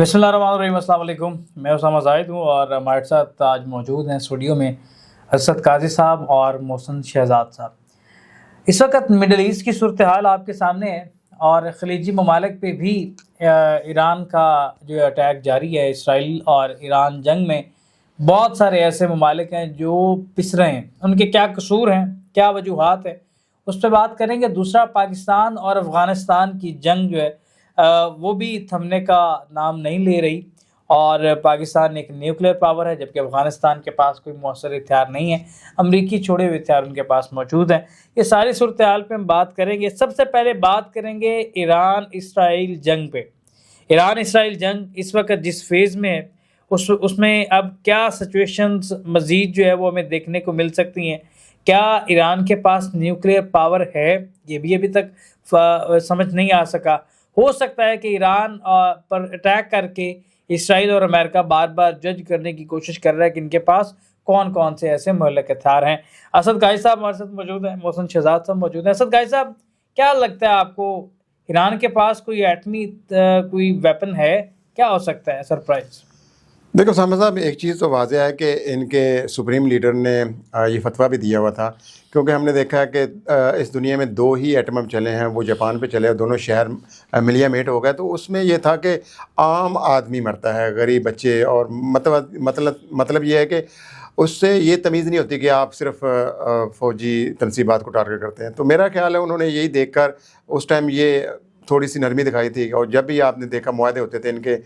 بسم اللہ الرحمن الرحیم، السلام علیکم۔ میں اسامہ زاہد ہوں اور ہمارے ساتھ آج موجود ہیں اسٹوڈیو میں اسد قاضی صاحب اور محسن شہزاد صاحب۔ اس وقت مڈل ایسٹ کی صورتحال آپ کے سامنے ہے اور خلیجی ممالک پہ بھی ایران کا جو اٹیک جاری ہے۔ اسرائیل اور ایران جنگ میں بہت سارے ایسے ممالک ہیں جو پس رہے ہیں، ان کے کیا قصور ہیں، کیا وجوہات ہیں، اس پہ بات کریں گے۔ دوسرا، پاکستان اور افغانستان کی جنگ جو ہے وہ بھی تھمنے کا نام نہیں لے رہی، اور پاکستان ایک نیوکلیر پاور ہے جبکہ افغانستان کے پاس کوئی مؤثر ہتھیار نہیں ہے، امریکی چھوڑے ہوئے ہتھیار ان کے پاس موجود ہیں۔ یہ ساری صورتحال پہ ہم بات کریں گے۔ سب سے پہلے بات کریں گے ایران اسرائیل جنگ پہ۔ ایران اسرائیل جنگ اس وقت جس فیز میں ہے اس میں اب کیا سچویشنز مزید جو ہے وہ ہمیں دیکھنے کو مل سکتی ہیں۔ کیا ایران کے پاس نیوکلیر پاور ہے؟ یہ بھی ابھی تک سمجھ نہیں آ سکا۔ ہو سکتا ہے کہ ایران پر اٹیک کر کے اسرائیل اور امریکہ بار بار جج کرنے کی کوشش کر رہا ہے کہ ان کے پاس کون کون سے ایسے مہلک ہتھیار ہیں۔ اسد قاضی صاحب ہمارے ساتھ موجود ہیں، محسن شہزاد صاحب موجود ہیں۔ اسد قاضی صاحب، کیا لگتا ہے آپ کو ایران کے پاس کوئی ایٹمی کوئی ویپن ہے؟ کیا ہو سکتا ہے سرپرائز؟ دیکھو سامع صاحب، ایک چیز تو واضح ہے کہ ان کے سپریم لیڈر نے یہ فتویٰ بھی دیا ہوا تھا، کیونکہ ہم نے دیکھا ہے کہ اس دنیا میں 2 ہی ایٹم بم چلے ہیں، وہ جاپان پہ چلے، دونوں شہر ملیا میٹ ہو گئے۔ تو اس میں یہ تھا کہ عام آدمی مرتا ہے، غریب بچے، اور مطلب یہ ہے کہ اس سے یہ تمیز نہیں ہوتی کہ آپ صرف فوجی تنصیبات کو ٹارگٹ کرتے ہیں۔ تو میرا خیال ہے انہوں نے یہی دیکھ کر اس ٹائم یہ تھوڑی سی نرمی دکھائی تھی، اور جب بھی آپ نے دیکھا معاہدے ہوتے تھے ان کے،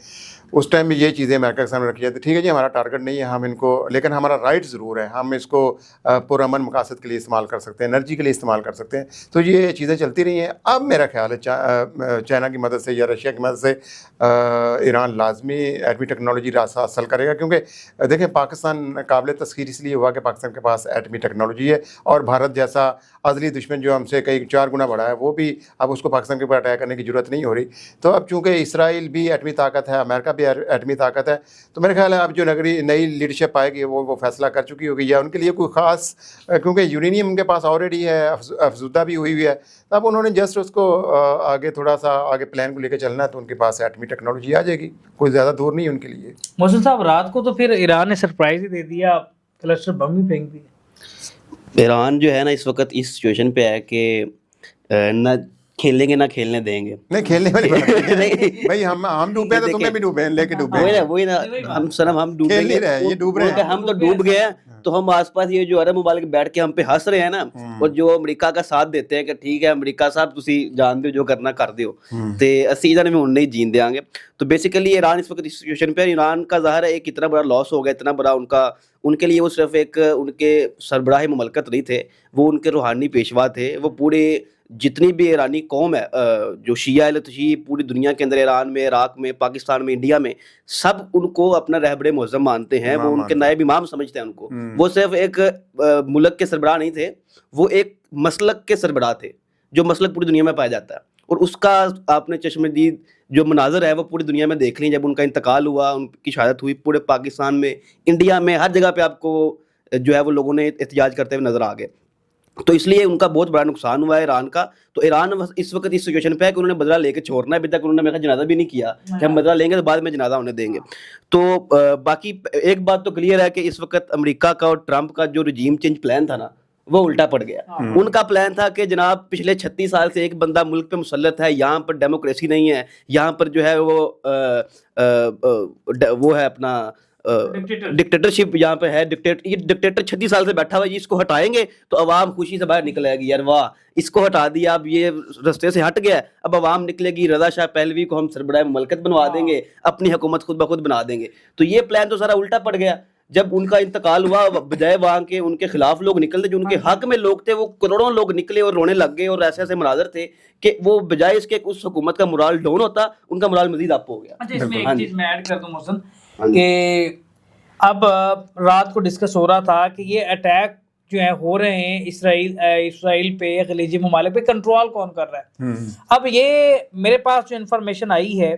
اس ٹائم بھی یہ چیزیں امریکہ کے سامنے رکھی جاتی، ٹھیک ہے جی ہمارا ٹارگٹ نہیں ہے، ہم ان کو، لیکن ہمارا رائٹ ضرور ہے، ہم اس کو پرامن مقاصد کے لیے استعمال کر سکتے ہیں، انرجی کے لیے استعمال کر سکتے ہیں۔ تو یہ چیزیں چلتی رہی ہیں۔ اب میرا خیال ہے چائنا کی مدد سے یا رشیا کی مدد سے ایران لازمی ایٹمی ٹیکنالوجی حاصل کرے گا، کیونکہ دیکھیں پاکستان قابل تسخیر اس لیے ہوا کہ پاکستان کے پاس ایٹمی ٹیکنالوجی ہے، اور بھارت جیسا ازلی دشمن جو ہم سے کئی 4 گنا بڑا ہے، وہ بھی اب اس کو پاکستان کے اوپر اٹیک کرنے کی ضرورت نہیں ہو رہی۔ تو اب چونکہ اسرائیل بھی ایٹمی طاقت ہے، امریکہ بھی ایٹمی طاقت ہے، تو میرے خیال ہے اب جو نئی لیڈرشپ آئے گی وہ فیصلہ کر چکی ہوگی، یا ان کے لیے کوئی خاص، کیونکہ یورینیم ان کے پاس آلریڈی ہے، افزودہ بھی ہوئی ہے، تو اب انہوں نے جسٹ اس کو آگے تھوڑا سا آگے پلان کو لے کے چلنا ہے، تو ان کے پاس ایٹمی ٹیکنالوجی آ جائے گی، کوئی زیادہ دور نہیں ہے ان کے لیے۔ محسن صاحب، رات کو تو پھر ایران نے سرپرائز ہی دے دیا، کلسٹر بم بھی پھینک دیا۔ ایران جو ہے نا اس وقت اس سچویشن پہ ہے کہ نہ کھیلیں گے نہ کھیلنے دیں گے۔ نہیں کھیلنے والی بات نہیں بھائی، ہم ڈوبے تو تمہیں بھی ڈوبے لے کے ڈوبے، وہی نا ہم ڈوبیں کھیل نہیں رہے، یہ ڈوب رہے ہیں، ہم تو ڈوب گئے ہیں۔ تو ہم آس پاس یہ جو عرب ممالک بیٹھ کے ہم پہ ہنس رہے ہیں نا، اور جو امریکہ کا ساتھ دیتے ہیں کہ ٹھیک ہے امریکہ صاحب تسی جان دیو جو کرنا کر دیو، تے اسی جانے میں نہیں جین دیں گے۔ تو بیسیکلی ایران اس وقت اس سچویشن پہ، ایران کا ظاہر ہے ایک اتنا بڑا لاس ہو گیا، اتنا بڑا ان کے لیے وہ صرف ایک ان کے سربراہ مملکت نہیں تھے، وہ ان کے روحانی پیشوا تھے۔ وہ پورے جتنی بھی ایرانی قوم ہے، جو شیعہ اہل تشیع پوری دنیا کے اندر، ایران میں، عراق میں، پاکستان میں، انڈیا میں، سب ان کو اپنا رہبر معظم مانتے ہیں، وہ ان کے نائب امام سمجھتے ہیں ان کو۔ وہ صرف ایک ملک کے سربراہ نہیں تھے، وہ ایک مسلک کے سربراہ تھے، جو مسلک پوری دنیا میں پایا جاتا ہے، اور اس کا آپ نے چشم دید جو مناظر ہے وہ پوری دنیا میں دیکھ لیں۔ جب ان کا انتقال ہوا، ان کی شہادت ہوئی، پورے پاکستان میں، انڈیا میں، ہر جگہ پہ آپ کو جو ہے وہ لوگوں نے احتجاج کرتے ہوئے نظر آ گئے۔ تو اس لیے ان کا بہت بڑا نقصان ہوا ہے ایران کا۔ تو ایران اس وقت اس سچویشن پہ ہے کہ انہوں نے بدلہ لے کے چھوڑنا ہے۔ ابھی تک انہوں نے میرا جنازہ بھی نہیں کیا کہ ہم بدلہ لیں گے تو بعد میں جنازہ انہیں دیں گے۔ تو باقی ایک بات تو کلیئر ہے کہ اس وقت امریکہ کا اور ٹرمپ کا جو رجیم چینج پلان تھا نا، وہ الٹا پڑ گیا۔ ان کا پلان تھا کہ جناب پچھلے 36 سال سے ایک بندہ ملک پہ مسلط ہے، یہاں پر ڈیموکریسی نہیں ہے، یہاں پر جو ہے وہ ہے اپنا ڈکٹیٹرشپ یہاں پہ ہے، یہ ڈکٹیٹر 36 سال سے بیٹھا ہوا ہے، اس کو ہٹائیں گے تو عوام خوشی سے باہر نکل آئے گی، یار واہ اس کو ہٹا دیا، اب یہ رستے سے ہٹ گیا، اب عوام نکلے گی، رضا شاہ پہلوی کو ہم سربراہ مملکت بنوا دیں گے، اپنی حکومت خود بخود بنا دیں گے۔ تو یہ پلان تو سارا الٹا پڑ گیا۔ جب ان کا انتقال ہوا، بجائے وہاں کے ان کے خلاف لوگ نکلتے، جو ان کے حق میں لوگ تھے، وہ کروڑوں لوگ نکلے اور رونے لگ گئے، اور ایسے ایسے مناظر تھے کہ وہ بجائے اس کے اس حکومت کا مرال ڈاؤن ہوتا، ان کا مرال مزید اپ ہو گیا۔ اچھا، اس میں ایک چیز میں ایڈ کر دوں محسن، کہ اب رات کو ڈسکس ہو رہا تھا کہ یہ اٹیک جو ہیں ہو رہے ہیں اسرائیل پہ، خلیجی ممالک پہ، کنٹرول کون کر رہا ہے؟ اب یہ میرے پاس جو انفارمیشن آئی ہے،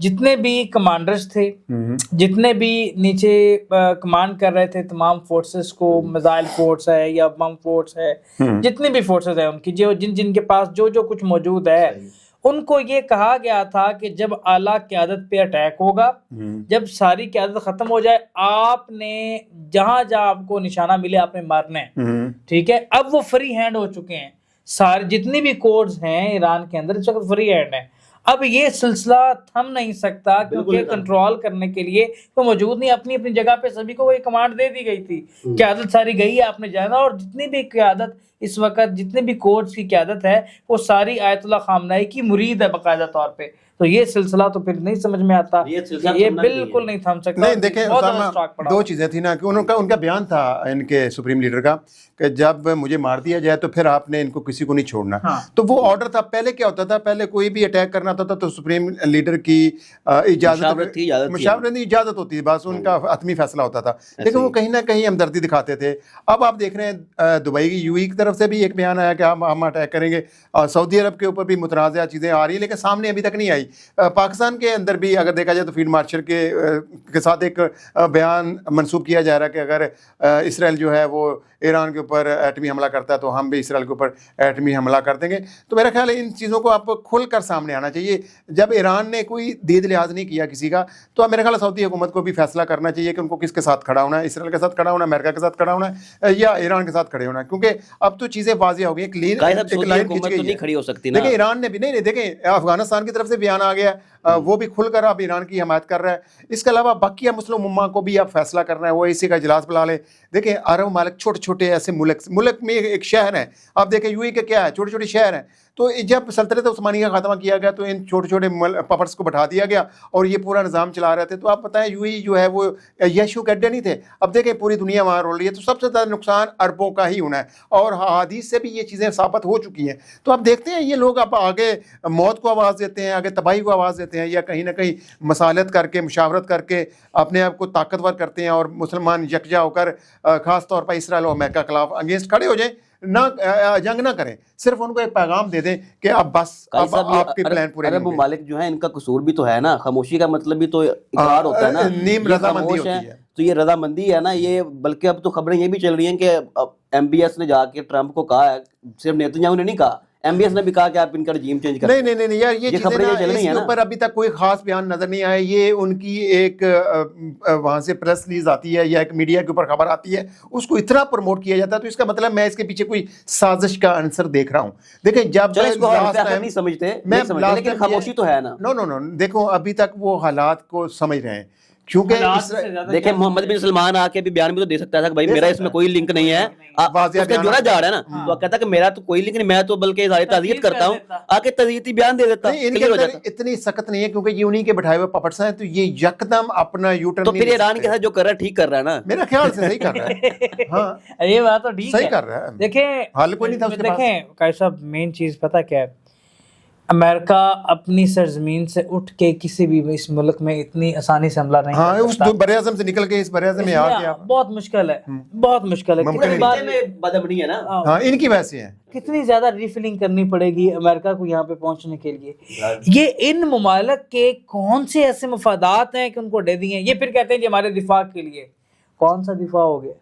جتنے بھی کمانڈرز تھے، جتنے بھی نیچے کمانڈ کر رہے تھے تمام فورسز کو، میزائل فورس ہے یا بم فورس ہے، جتنی بھی فورسز ہیں ان کی، جن کے پاس جو کچھ موجود ہے، ان کو یہ کہا گیا تھا کہ جب اعلیٰ قیادت پہ اٹیک ہوگا، جب ساری قیادت ختم ہو جائے، آپ نے جہاں جہاں آپ کو نشانہ ملے آپ نے مارنا ہے، ٹھیک ہے. اب وہ فری ہینڈ ہو چکے ہیں، سارے جتنی بھی کوڈز ہیں ایران کے اندر اس وقت فری ہینڈ ہیں. اب یہ سلسلہ تھم نہیں سکتا کیونکہ کنٹرول کرنے کے لیے وہ موجود نہیں. اپنی اپنی جگہ پہ سبھی کو یہ کمانڈ دے دی گئی تھی، قیادت ساری گئی ہے، آپ نے جانا. اور جتنی بھی قیادت اس وقت، جتنے بھی کوڈز کی قیادت ہے، وہ ساری آیت اللہ خامنہئی کی مرید ہے باقاعدہ طور پہ. تو یہ سلسلہ تو پھر نہیں سمجھ میں آتا، یہ بالکل نہیں تھم سکتا. نہیں دیکھیں اسامہ، دو چیزیں تھیں نا کہ ان کا بیان تھا ان کے سپریم لیڈر کا کہ جب مجھے مار دیا جائے تو پھر آپ نے ان کو کسی کو نہیں چھوڑنا. تو وہ آرڈر تھا. پہلے کیا ہوتا تھا، پہلے کوئی بھی اٹیک کرنا ہوتا تھا تو سپریم لیڈر کی مشاورت اجازت ہوتی تھی، بس ان کا حتمی فیصلہ ہوتا تھا. لیکن وہ کہیں نہ کہیں ہمدردی دکھاتے تھے. اب آپ دیکھ رہے ہیں دبئی کی UAE کی طرف سے بھی ایک بیان آیا کہ ہم اٹیک کریں گے، اور سعودی عرب کے اوپر بھی متنازعہ چیزیں آ رہی ہیں لیکن سامنے ابھی تک نہیں آئی. پاکستان کے اندر بھی اگر دیکھا جائے تو فیلڈ مارشل کے ساتھ ایک بیان منسوب کیا جا رہا ہے کہ اگر اسرائیل جو ہے وہ ایران کے اوپر ایٹمی حملہ کرتا ہے تو ہم بھی اسرائیل کے اوپر ایٹمی حملہ کر دیں گے. تو میرا خیال ہے ان چیزوں کو آپ کھل کر سامنے آنا چاہیے. جب ایران نے کوئی دید لحاظ نہیں کیا کسی کا، تو اب میرا خیال ہے سعودی حکومت کو بھی فیصلہ کرنا چاہیے کہ ان کو کس کے ساتھ کھڑا ہونا ہے، اسرائیل کے ساتھ کھڑا ہونا ہے، امریکہ کے ساتھ کھڑا ہونا ہے، یا ایران کے ساتھ کھڑے ہونا ہے. کیونکہ اب تو چیزیں واضح ہو گئی، ایک لائن کھنچ گئی ہے. دیکھیں ایران نے بھی نہیں، دیکھیں افغانستان کی طرف سے بیان آ گیا، وہ بھی کھل کر اب ایران کی حمایت کر رہا ہے. اس کے علاوہ باقی مسلم امہ کو بھی اب فیصلہ کرنا ہے، وہ اسی کا اجلاس بلا لے. دیکھیں عرب ممالک چھوٹے چھوٹے ایسے ملک میں ایک شہر ہے. آپ دیکھیں UAE کے کیا ہے، چھوٹے چھوٹے شہر ہیں. تو جب سلطنت عثمانیہ کا خاتمہ کیا گیا تو ان چھوٹے چھوٹے پپٹس کو بٹھا دیا گیا اور یہ پورا نظام چلا رہے تھے. تو آپ بتائیں UAE جو ہے وہ یشو کے اڈے نہیں تھے. اب دیکھیں پوری دنیا وہاں رول رہی ہے. تو سب سے زیادہ نقصان عربوں کا ہی ہونا ہے، اور حدیث سے بھی یہ چیزیں ثابت ہو چکی ہیں. تو اب دیکھتے ہیں یہ لوگ اب آگے موت کو آواز دیتے ہیں، آگے تباہی کو آواز دیتے ہیں، یا کہیں نہ کہیں مصالحت کر کے، مشاورت کر کے اپنے آپ کو طاقتور کرتے ہیں اور مسلمان یکجا ہو کر خاص طور پر اسرائیل اور امریکہ کے خلاف اگینسٹ کھڑے ہو جائیں. نہ جنگ نہ کریں، صرف ان کو ایک پیغام دے دیں کہ اب بس اب آپ کے پلان پورے عرب ممالک جو ہیں ان کا قصور بھی تو ہے نا. خاموشی کا مطلب بھی تو اقرار ہوتا ہے نا، نیم رضامندی ہوتی ہے. تو یہ رضامندی ہے نا یہ. بلکہ اب تو خبریں یہ بھی چل رہی ہیں کہ MBS نے جا کے ٹرمپ کو کہا ہے، صرف نیتنیاہو نے نہیں کہا، MBS نے بھی کہا کہ آپ ان کا رجیم چینج کریں. نہیں یار، یہ خبریں چل رہی ہیں نا. اس پر ابھی تک کوئی خاص بیان نظر نہیں آیا. یہ ان کی ایک وہاں سے پریس ریلیز آتی ہے یا ایک میڈیا کے اوپر خبر آتی ہے، اس کو اتنا پروموٹ کیا جاتا ہے. تو اس کا مطلب میں اس کے پیچھے کوئی سازش کا عنصر دیکھ رہا ہوں. دیکھیں جب نہیں سمجھتے لیکن خاموشی تو ہے نا. نو دیکھو ابھی تک وہ حالات کو سمجھ رہے ہیں. کیونکہ دیکھیں محمد بن سلمان آ کے بھی بیان بھی تو دے سکتا تھا کہ بھائی میرا اس میں کوئی لنک نہیں ہے، اس کا جوڑا جا رہا ہے نا. تو کہتا کہ میرا تو کوئی لنک نہیں، میں تو بلکہ اظہار تعزیت کرتا ہوں، آ کے تعزیتی بیان دے دیتا. اتنی سخت نہیں ہے کیونکہ یہ انہی کے بٹھائے ہوئے پپٹس ہیں. تو یہ یکدم اپنا یوٹرن، تو پھر ایران کے ساتھ جو کر رہا ہے ٹھیک کر رہا ہے نا. میرا خیال سے صحیح کر رہا ہے. ہاں یہ بات تو ٹھیک ہے، صحیح کر رہا ہے. دیکھیں حل کوئی نہیں تھا اس کے پاس. دیکھیں قائد صاحب، مین چیز پتہ کیا ہے، امریکہ اپنی سرزمین سے اٹھ کے کسی بھی اس ملک میں اتنی آسانی سے حملہ نہیں کر سکتا. اس بر اعظم سے نکل کے اس بر اعظم میں آ گیا، بہت مشکل ہے، بہت مشکل ہے. بدبنی ہے نا. ہاں ان کی ویسے ہیں. کتنی زیادہ ریفلنگ کرنی پڑے گی امریکہ کو یہاں پہ پہنچنے کے لیے. یہ ان ممالک کے کون سے ایسے مفادات ہیں کہ ان کو دے دیے. یہ پھر کہتے ہیں کہ ہمارے دفاع کے لیے. کون سا دفاع ہو گیا؟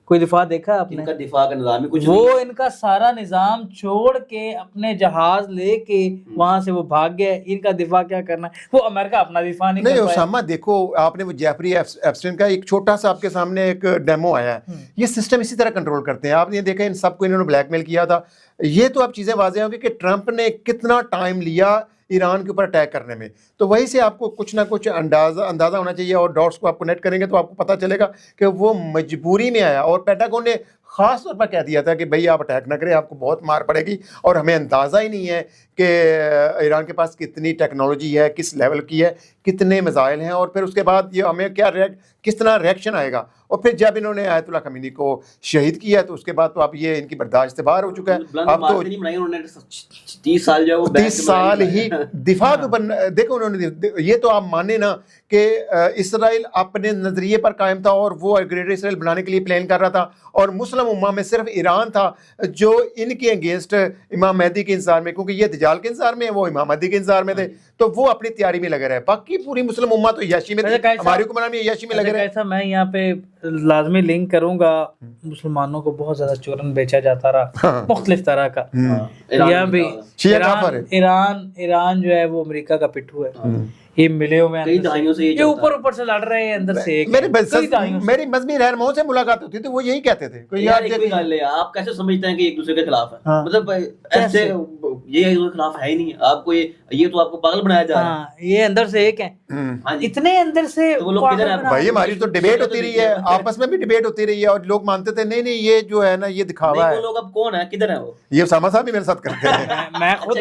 کوئی دفاع دیکھا آپ نے؟ ان کا دفاع کا نظام ہی کچھ وہ ان کا سارا نظام چھوڑ کے اپنے جہاز لے کے وہاں سے وہ بھاگ گئے. ان کا دفاع کیا کرنا ہے؟ وہ امریکہ اپنا دفاع نہیں کر پایا. اسامہ دیکھو آپ نے وہ جیفری ایپسٹین کا ایک چھوٹا سا آپ کے سامنے ایک ڈیمو آیا ہے. یہ سسٹم اسی طرح کنٹرول کرتے ہیں. آپ نے دیکھا ان سب کو انہوں نے بلیک میل کیا تھا. یہ تو اب چیزیں واضح ہوں گی کہ ٹرمپ نے کتنا ٹائم لیا ایران کے اوپر اٹیک کرنے میں. تو وہی سے آپ کو کچھ نہ کچھ اندازہ ہونا چاہیے، اور ڈاٹس کو آپ کنیکٹ کریں گے تو آپ کو پتہ چلے گا کہ وہ مجبوری میں آیا. اور پینٹاگون نے خاص طور پر کہہ دیا تھا کہ بھئی آپ اٹیک نہ کریں، آپ کو بہت مار پڑے گی. اور ہمیں اندازہ ہی نہیں ہے کہ ایران کے پاس کتنی ٹیکنالوجی ہے، کس لیول کی ہے، کتنے میزائل ہیں، اور پھر اس کے بعد یہ ہمیں کس طرح ریئیکشن آئے گا. اور پھر جب انہوں نے آیت اللہ خمینی کو شہید کیا تو اس کے بعد تو اب یہ ان کی برداشت سے باہر ہو چکا ہے. اب تو 30 سال جو ہے 30 سال ہی دفاع کے اوپر. دیکھو انہوں نے یہ تو آپ مانے نا کہ اسرائیل اپنے نظریے پر قائم تھا اور وہ گریٹر اسرائیل بنانے کے لیے پلان کر رہا تھا، اور مسلم مسلم امہ میں صرف ایران تھا جو ان کے اگینسٹ امام مہدی کے انتظار میں، کیونکہ یہ دجال کے انتظار میں ہیں، وہ امام مہدی کے انتظار میں تھے، تو وہ اپنی تیاری میں لگے رہے. باقی پوری مسلم امہ تو عیاشی میں تھی، ہماری حکمران میں عیاشی میں لگے رہے. ایسا میں یہاں پہ لازمی لنک کروں گا، مسلمانوں کو بہت زیادہ چورن بیچا جاتا رہا مختلف طرح کا. یہاں بھی ایران جو ہے وہ امریکہ کا پٹھو ہے، یہ ملے ہوئے ہیں، یہ اوپر سے لڑ رہے ہیں اندر سے. میری مذہبی رہنماؤں سے ملاقات ہوتی تھی، وہ یہی کہتے تھے کہ یار آپ کیسے سمجھتے ہیں کہ ایک دوسرے کے خلاف ہے؟ مطلب ایسے یہ ایک دوسرے کے خلاف ہے ہی نہیں. آپ کو یہ تو آپ کو پاگل بنایا جا رہا ہے. یہ اندر سے ایک ہیں، اتنے اندر سے. بھائی ہماری تو ڈیبیٹ ہوتی رہی ہے، آپس میں بھی ڈیبیٹ ہوتی رہی ہے، اور لوگ مانتے تھے نہیں یہ جو ہے نا یہ دکھاوا ہے. وہ لوگ اب کون ہے، کدھر ہیں وہ؟ یہ اسامہ صاحب بھی میرے ساتھ کرتے ہیں. میں خود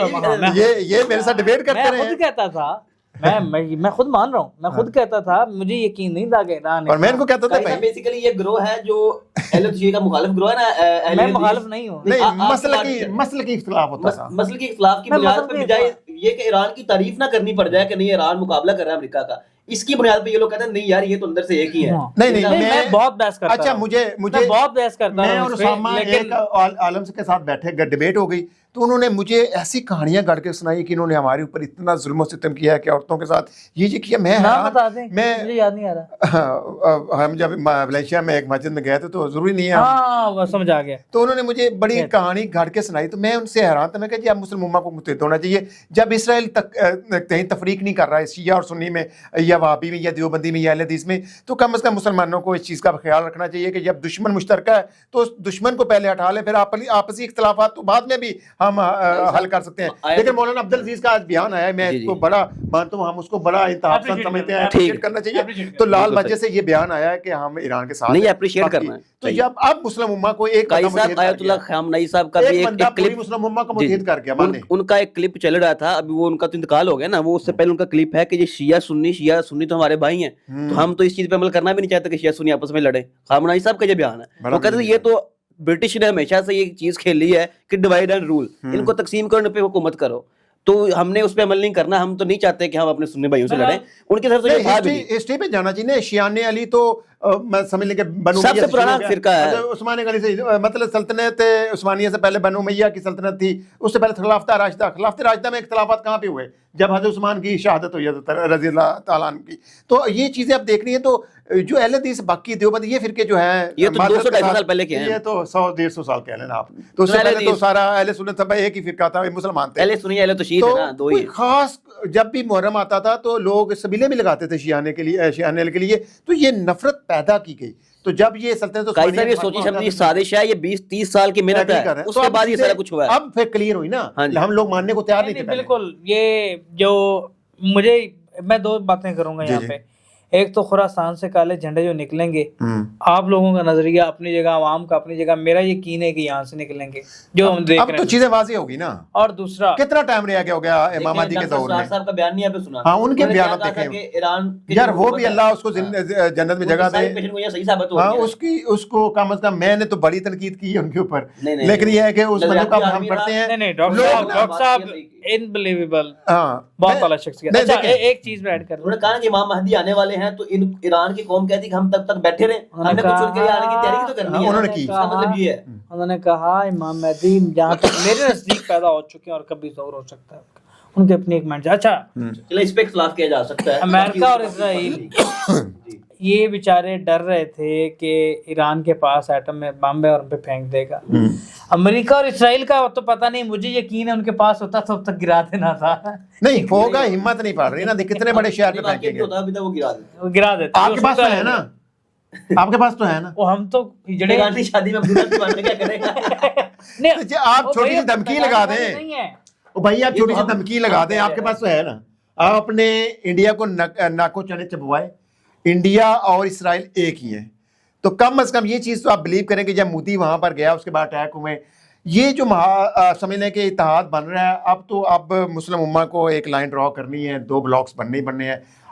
یہ میرے ساتھ ڈیبیٹ کرتے رہے. خود کہتا تھا، میں خود مان رہا ہوں، میں خود کہتا تھا، مجھے یقین نہیں تھا کہ ایران، اور میں ان کو کہتا تھا بھائی بیسیکلی یہ گروہ ہے جو اہل تشیع کا مخالف گروہ ہے نا. میں مخالف نہیں ہوں، نہیں مسلکی اختلاف ہوتا تھا. مسلکی اختلاف کی بنیاد پر بجائے یہ کہ ایران کی تعریف نہ کرنی پڑ جائے کہ نہیں ایران مقابلہ کر رہا ہے امریکہ کا، اس کی بنیاد پہ یہ لوگ کہتے ہیں نہیں یار یہ تو اندر سے ایک ہی ہے. نہیں میں بہت بحث کرتا ہوں. اچھا مجھے بہت بحث کرتا ہوں. میں اور اسامہ ایک عالم کے ساتھ بیٹھے، ڈیبیٹ ہو گئی، تو انہوں نے مجھے ایسی کہانیاں گڑھ کے سنائی کہ انہوں نے ہمارے اوپر اتنا ظلم و ستم کیا ہے کہ عورتوں کے ساتھ یہ کیا. میں مجھے یاد نہیں آ رہا. ہم جب ملیشیا میں ایک مسجد میں گئے تھے تو ضروری نہیں ہے، ہاں سمجھ آ گیا. تو انہوں نے مجھے بڑی کہانی گھڑ کے سنائی، تو میں ان سے حیران تھا. میں کہا جی اب مسلم امہ کو متحد ہونا چاہیے. جب اسرائیل کہیں تفریق نہیں کر رہا ہے شیعہ اور سنی میں یا وہابی میں یا دیوبندی میں یا اہل حدیث میں، تو کم از کم مسلمانوں کو اس چیز کا خیال رکھنا چاہیے کہ جب دشمن مشترکہ ہے تو اس دشمن کو پہلے ہٹا لیں، پھر آپسی اختلافات تو بعد میں بھی ہم حل کر سکتے ہیں. لیکن مولانا عبدالعزیز کا آج بیان آیا ہے، میں اس کو بڑا مانتا ہوں، ہم اس کو بڑا انتہا پسند سمجھتے ہیں، اپریشیٹ کرنا چاہیے. تو لال مسجد سے یہ بیان آیا ہے کہ ہم ایران کے ساتھ نہیں اپریشیٹ کرنا ہے. تو جب اب مسلم امہ کو ایک آیت اللہ خامنئی صاحب کا بھی ایک کلپ مسلم امہ کو متحد کر گیا، ان کا ایک کلپ چل رہا تھا، ابھی وہ ان کا تو انتقال ہو گیا نا، وہ اس سے پہلے ان کا کلپ ہے کہ یہ شیعہ سنی تو ہمارے بھائی ہیں، تو ہم تو اس چیز پہ عمل کرنا بھی نہیں چاہتے کہ شیعہ سنی آپس میں لڑیں. خامنئی صاحب کا یہ بیان ہے، وہ کہتے ہیں یہ تو برٹش نے ہمیشہ سے یہ چیز کھیلی ہے کہ ڈیوائڈ اینڈ رول، ان کو تقسیم کرنے پہ حکومت کرو. تو ہم نے اس پہ عمل نہیں کرنا. ہم تو نہیں چاہتے کہ ہم اپنے سنی بھائیوں سے لڑیں. ان کی طرف سے ہسٹری پہ جانا چاہیے. شیعان علی تو میں سمجھ لیں کہ بنو سب سے پرانا فرقہ ہے. عثمانی غنی سے مطلب سلطنت عثمانیہ سے پہلے بنو امیہ کی سلطنت تھی، اس سے پہلے خلافت راشدہ میں اختلافات کہاں پہ ہوئے؟ جب حضرت عثمان کی شہادت ہوئی حضرت رضی اللہ تعالیٰ عنہ کی. تو یہ چیزیں اب دیکھ رہی ہیں. تو جو اہل حدیث باقی دیوبند یہ فرقے جو ہیں یہ تو 200-250 سال پہلے کے ہیں، یہ تو 100-150 سال کہہ لینا آپ. تو اس سے پہلے تو سارا اہل سنت سب ایک ہی فرقہ تھا، مسلمان تھے. اہل سنی اہل تشیع ہے نا، دو ہی. خاص جب بھی محرم آتا تھا تو لوگ سبیلے بھی لگاتے تھے شیعان کے لیے، تو یہ نفرت پیدا کی گئی. تو جب یہ سلطنت یہ سوچی سمجھی سازش ہے، یہ 20-30 سال کی محنت ہے، اس کے بعد یہ سارا کچھ ہوا ہے. اب پھر کلیئر ہوئی نا، ہم لوگ ماننے کو تیار نہیں تھے. بالکل. یہ جو میں دو باتیں کروں گا یہاں پہ. ایک تو خراسان سے کالے جھنڈے جو نکلیں گے، آپ لوگوں کا نظریہ اپنی جگہ، عوام کا اپنی جگہ، میرا یقین ہے کہ یہاں سے نکلیں گے جو ہم دیکھ رہے ہیں. اب تو چیزیں واضح ہوگی نا. اور دوسرا کتنا ٹائم رہ گیا ہو گیا امام مہدی کے دور میں. صاحب کا بیان نہیں آپ نے سنا؟ ہاں ان کے بیانات دیکھیں یار، وہ بھی اللہ اس کو جنت میں جگہ دے. ہاں اس کو کم از کم میں نے تو بڑی تنقید کی ہے ان کے اوپر، لیکن یہ ہے کہ اس بندے کا ہم پڑھتے ہیں. نہیں ڈاکٹر صاحب انبلیویبل، بہت اعلیٰ شخصیت. اچھا ایک چیز میں ایڈ کر دوں، انہوں نے کہا کہ امام مہدی آنے والے ہیں تو ایران کی قوم کہتی کہ ہم تب تک بیٹھے رہیں، ہم نے کچھ ان کے آنے کی تیاری تو کرنی ہے. انہوں نے کی، اس کا مطلب یہ ہے انہوں نے کہا امام مہدی جہاں تک میرے نزدیک پیدا ہو چکے ہیں اور کبھی ظہور ہو سکتا ہے، ان کے اپنی ایک مائنڈ. اچھا چلے اس پہ اختلاف کیا جا سکتا ہے. امریکہ اور اسرائیل یہ بیچارے ڈر رہے تھے کہ ایران کے پاس ایٹم میں بم ہے اور ان پہ پھینک دے گا. امریکہ اور اسرائیل کا تو پتہ نہیں، مجھے یقین ہے ان کے پاس ہوتا تو اب تک گرا دینا تھا. نہیں ہوگا، ہمت نہیں پڑ رہی نا. کتنے بڑے شہر پہ پھینکیں گے، وہ گرا دیتے. آپ کے پاس تو ہے نا، آپ کے پاس تو ہے نا. وہ ہم تو جڑے گانٹی شادی میں کیا کرے گا. آپ چھوٹی سی دھمکی لگا دیں بھائی، آپ چھوٹی سی دھمکی لگا دیں، آپ کے پاس تو ہے نا. آپ اپنے انڈیا کو ناکو چنے چبوائے، انڈیا اور اسرائیل ایک ہی ہیں. تو کم از کم یہ چیز تو آپ بلیو کریں کہ جب مودی وہاں پر گیا اس کے بعد اٹیک ہوئے، یہ جو سمجھ لیں کہ اتحاد بن رہا ہے. اب تو اب مسلم امہ کو ایک لائن ڈرا کرنی ہے، 2 بلاکس بننے ہیں.